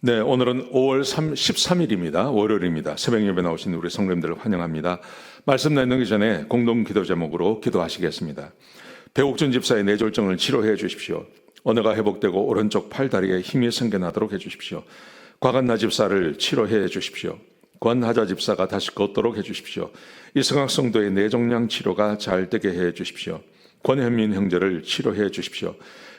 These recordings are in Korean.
네, 오늘은 5월 13일입니다. 월요일입니다. 새벽 예배 나오신 우리 성도님들을 환영합니다. 말씀 나누기 전에 공동 기도 제목으로 기도하시겠습니다. 배옥준 집사의 뇌졸중을 치료해 주십시오. 언어가 회복되고 오른쪽 팔다리에 힘이 생겨나도록 해 주십시오. 곽한나 집사를 치료해 주십시오. 권하자 집사가 다시 걷도록 해 주십시오. 이승학 성도의 뇌종양 치료가 잘 되게 해 주십시오. 권현민 형제를 치료해 주십시오.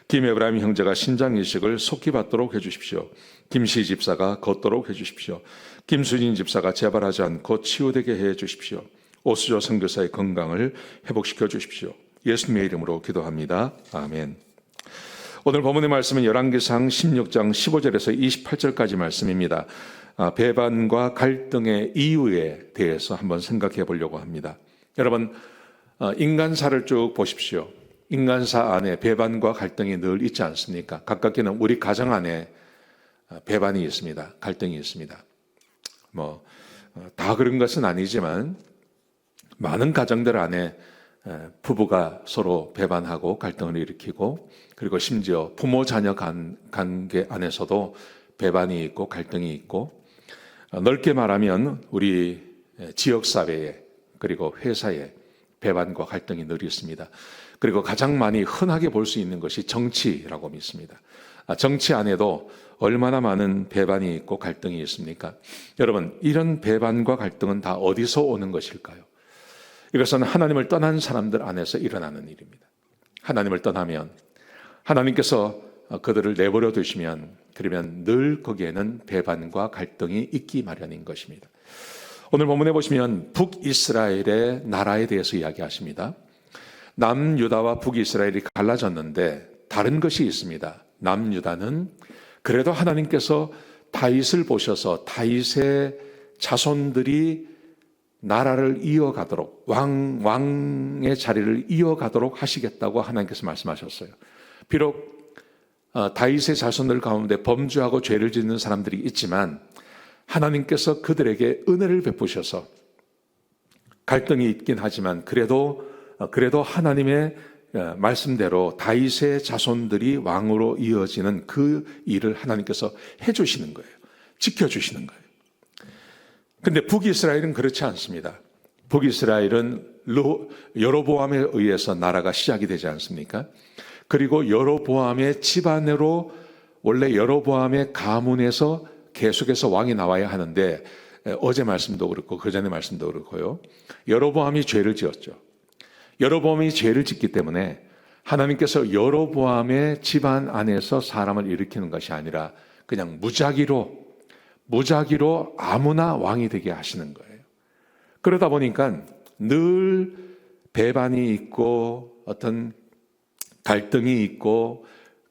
김에브라임 형제가 신장 이식을 속히 받도록 해주십시오. 김시 집사가 걷도록 해주십시오. 김수진 집사가 재발하지 않고 치유되게 해주십시오. 오수조 선교사의 건강을 회복시켜 주십시오. 예수님의 이름으로 기도합니다. 아멘. 오늘 본문의 말씀은 열왕기상 16장 15절에서 28절까지 말씀입니다. 배반과 갈등의 이유에 대해서 한번 생각해 보려고 합니다. 여러분, 인간사를 쭉 보십시오. 인간사 안에 배반과 갈등이 늘 있지 않습니까? 가깝게는 우리 가정 안에 배반이 있습니다. 갈등이 있습니다. 다 그런 것은 아니지만 많은 가정들 안에 부부가 서로 배반하고 갈등을 일으키고, 그리고 심지어 부모 자녀 관계 안에서도 배반이 있고 갈등이 있고, 넓게 말하면 우리 지역사회에 그리고 회사에 배반과 갈등이 늘 있습니다. 그리고 가장 많이 흔하게 볼 수 있는 것이 정치라고 믿습니다. 정치 안에도 얼마나 많은 배반이 있고 갈등이 있습니까? 여러분, 이런 배반과 갈등은 다 어디서 오는 것일까요? 이것은 하나님을 떠난 사람들 안에서 일어나는 일입니다. 하나님을 떠나면, 하나님께서 그들을 내버려 두시면, 그러면 늘 거기에는 배반과 갈등이 있기 마련인 것입니다. 오늘 본문에 보시면 북이스라엘의 나라에 대해서 이야기하십니다. 남유다와 북이스라엘이 갈라졌는데 다른 것이 있습니다. 남유다는 그래도 하나님께서 다윗을 보셔서 다윗의 자손들이 나라를 이어가도록, 왕의 자리를 이어가도록 하시겠다고 하나님께서 말씀하셨어요. 비록 다윗의 자손들 가운데 범죄하고 죄를 짓는 사람들이 있지만 하나님께서 그들에게 은혜를 베푸셔서, 갈등이 있긴 하지만 그래도 하나님의 말씀대로 다윗의 자손들이 왕으로 이어지는 그 일을 하나님께서 해주시는 거예요. 지켜주시는 거예요. 근데 북이스라엘은 그렇지 않습니다. 북이스라엘은 여로보암에 의해서 나라가 시작이 되지 않습니까? 그리고 여로보암의 집안으로, 원래 여로보암의 가문에서 계속해서 왕이 나와야 하는데, 어제 말씀도 그렇고 그전에 말씀도 그렇고요, 여로보암이 죄를 지었죠. 여로보암이 죄를 짓기 때문에 하나님께서 여로보암의 집안 안에서 사람을 일으키는 것이 아니라 그냥 무작위로 아무나 왕이 되게 하시는 거예요. 그러다 보니까 늘 배반이 있고 어떤 갈등이 있고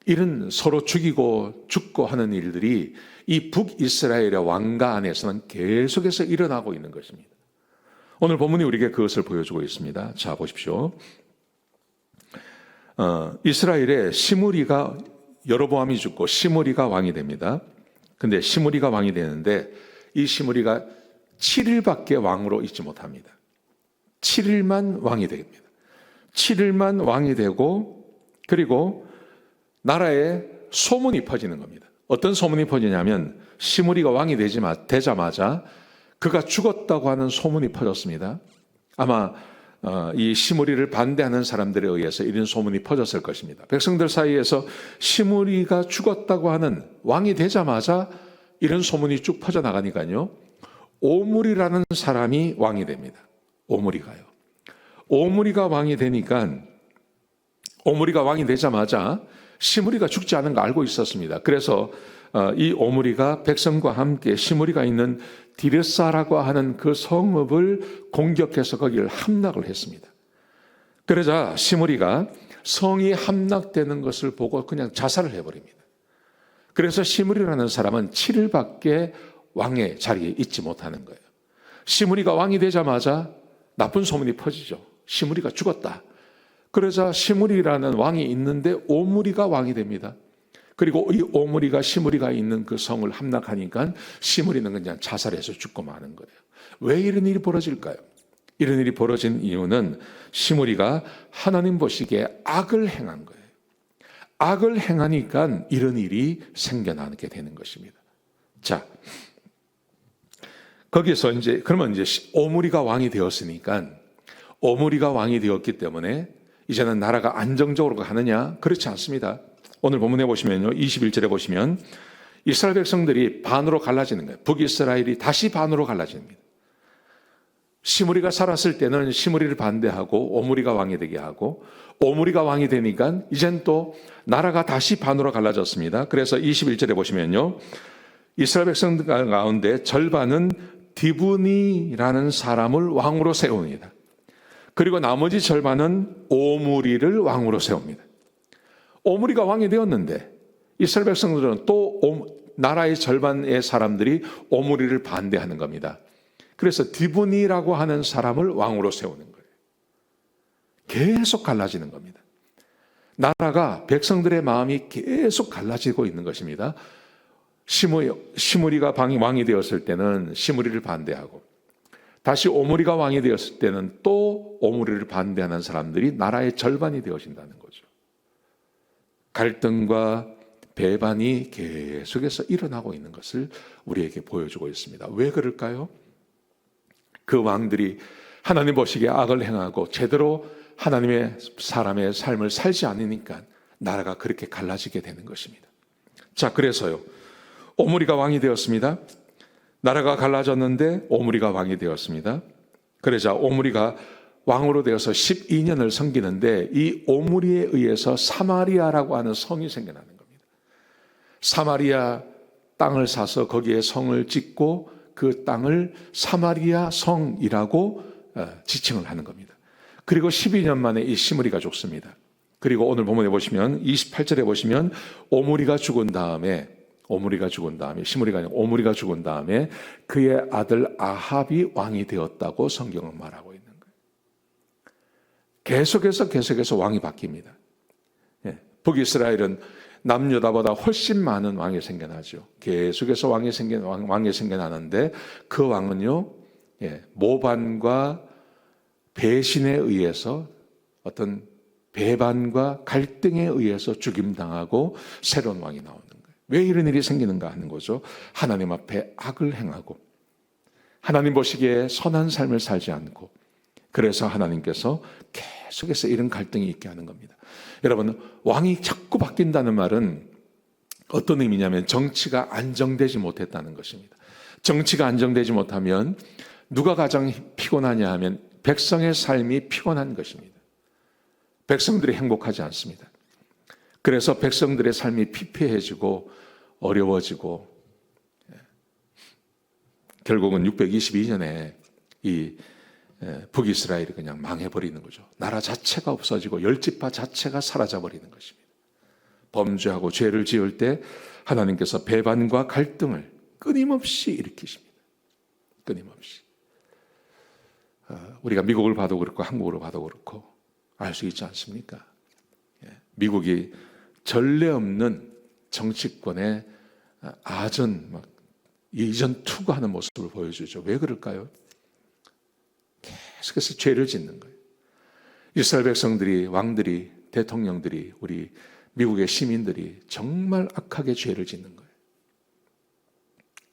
이런 서로 죽이고 죽고 하는 일들이 이 북이스라엘의 왕가 안에서는 계속해서 일어나고 있는 것입니다. 오늘 본문이 우리에게 그것을 보여주고 있습니다. 자, 보십시오. 이스라엘의 시므리가, 여로보암이 죽고 시므리가 왕이 됩니다. 근데 시므리가 왕이 되는데 이 시므리가 7일밖에 왕으로 있지 못합니다. 7일만 왕이 됩니다. 7일만 왕이 되고, 그리고 나라에 소문이 퍼지는 겁니다. 어떤 소문이 퍼지냐면 시므리가 왕이 되자마자 그가 죽었다고 하는 소문이 퍼졌습니다. 아마 이 시므리를 반대하는 사람들에 의해서 이런 소문이 퍼졌을 것입니다. 백성들 사이에서 시므리가 죽었다고 하는, 왕이 되자마자 이런 소문이 쭉 퍼져나가니까요, 오므리라는 사람이 왕이 됩니다. 오므리가요. 오므리가 왕이 되니까, 오므리가 왕이 되자마자 시므리가 죽지 않은 거 알고 있었습니다. 그래서 이 오므리가 백성과 함께 시므리가 있는 디르사라고 하는 그 성읍을 공격해서 거기를 함락을 했습니다. 그러자 시므리가 성이 함락되는 것을 보고 그냥 자살을 해버립니다. 그래서 시므리라는 사람은 7일밖에 왕의 자리에 있지 못하는 거예요. 시므리가 왕이 되자마자 나쁜 소문이 퍼지죠. 시므리가 죽었다. 그러자 시므리라는 왕이 있는데 오므리가 왕이 됩니다. 그리고 이 오므리가 시므리가 있는 그 성을 함락하니까 시므리는 그냥 자살해서 죽고 마는 거예요. 왜 이런 일이 벌어질까요? 이런 일이 벌어진 이유는 시므리가 하나님 보시기에 악을 행한 거예요. 악을 행하니까 이런 일이 생겨나게 되는 것입니다. 자, 거기서 그러면 오므리가 왕이 되었으니까, 오므리가 왕이 되었기 때문에 이제는 나라가 안정적으로 가느냐? 그렇지 않습니다. 오늘 본문에 보시면요, 21절에 보시면 이스라엘 백성들이 반으로 갈라지는 거예요. 북이스라엘이 다시 반으로 갈라집니다. 시므리가 살았을 때는 시므리를 반대하고 오므리가 왕이 되게 하고, 오므리가 왕이 되니까 이젠 또 나라가 다시 반으로 갈라졌습니다. 그래서 21절에 보시면요, 이스라엘 백성들 가운데 절반은 디브니라는 사람을 왕으로 세웁니다. 그리고 나머지 절반은 오므리를 왕으로 세웁니다. 오므리가 왕이 되었는데 이스라엘 백성들은 또 나라의 절반의 사람들이 오므리를 반대하는 겁니다. 그래서 디브니라고 하는 사람을 왕으로 세우는 거예요. 계속 갈라지는 겁니다. 나라가, 백성들의 마음이 계속 갈라지고 있는 것입니다. 시므리가 왕이 되었을 때는 시므리를 반대하고, 다시 오므리가 왕이 되었을 때는 또 오므리를 반대하는 사람들이 나라의 절반이 되어진다는 거죠. 갈등과 배반이 계속해서 일어나고 있는 것을 우리에게 보여주고 있습니다. 왜 그럴까요? 그 왕들이 하나님 보시기에 악을 행하고 제대로 하나님의 사람의 삶을 살지 않으니까 나라가 그렇게 갈라지게 되는 것입니다. 자, 그래서요, 오므리가 왕이 되었습니다. 나라가 갈라졌는데 오므리가 왕이 되었습니다. 그러자 오므리가 왕으로 되어서 12년을 섬기는데 이 오므리에 의해서 사마리아라고 하는 성이 생겨나는 겁니다. 사마리아 땅을 사서 거기에 성을 짓고 그 땅을 사마리아 성이라고 지칭을 하는 겁니다. 그리고 12년 만에 이 시므리가 죽습니다. 그리고 오늘 본문에 보시면 28절에 보시면 오므리가 죽은 다음에 시므리가 아니라 오므리가 죽은 다음에 그의 아들 아합이 왕이 되었다고 성경은 말하고 있는 거예요. 계속해서 왕이 바뀝니다. 북이스라엘은 남유다보다 훨씬 많은 왕이 생겨나죠. 계속해서 왕이 생겨나는데 그 왕은요, 모반과 배신에 의해서, 어떤 배반과 갈등에 의해서 죽임당하고 새로운 왕이 나오는 거예요. 왜 이런 일이 생기는가 하는 거죠. 하나님 앞에 악을 행하고 하나님 보시기에 선한 삶을 살지 않고, 그래서 하나님께서 계속해서 이런 갈등이 있게 하는 겁니다. 여러분, 왕이 자꾸 바뀐다는 말은 어떤 의미냐면 정치가 안정되지 못했다는 것입니다. 정치가 안정되지 못하면 누가 가장 피곤하냐 하면 백성의 삶이 피곤한 것입니다. 백성들이 행복하지 않습니다. 그래서 백성들의 삶이 피폐해지고 어려워지고, 결국은 622년에 이 북이스라엘이 그냥 망해버리는 거죠. 나라 자체가 없어지고 열지파 자체가 사라져버리는 것입니다. 범죄하고 죄를 지을 때 하나님께서 배반과 갈등을 끊임없이 일으키십니다. 끊임없이. 우리가 미국을 봐도 그렇고 한국을 봐도 그렇고 알 수 있지 않습니까? 미국이 전례 없는 정치권의 이전 투구하는 모습을 보여주죠. 왜 그럴까요? 계속해서 죄를 짓는 거예요. 이스라엘 백성들이, 왕들이, 대통령들이, 우리 미국의 시민들이 정말 악하게 죄를 짓는 거예요.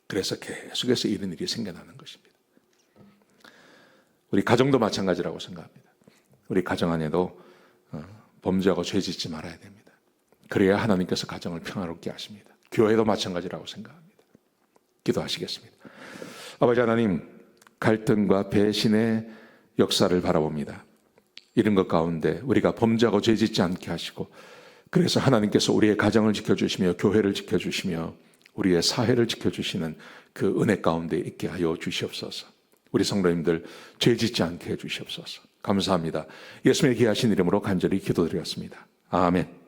그래서 계속해서 이런 일이 생겨나는 것입니다. 우리 가정도 마찬가지라고 생각합니다. 우리 가정 안에도 범죄하고 죄 짓지 말아야 됩니다. 그래야 하나님께서 가정을 평화롭게 하십니다. 교회도 마찬가지라고 생각합니다. 기도하시겠습니다. 아버지 하나님, 갈등과 배신의 역사를 바라봅니다. 이런 것 가운데 우리가 범죄하고 죄 짓지 않게 하시고, 그래서 하나님께서 우리의 가정을 지켜주시며 교회를 지켜주시며 우리의 사회를 지켜주시는 그 은혜 가운데 있게 하여 주시옵소서. 우리 성도님들 죄 짓지 않게 해 주시옵소서. 감사합니다. 예수님의 귀하신 이름으로 간절히 기도드렸습니다. 아멘.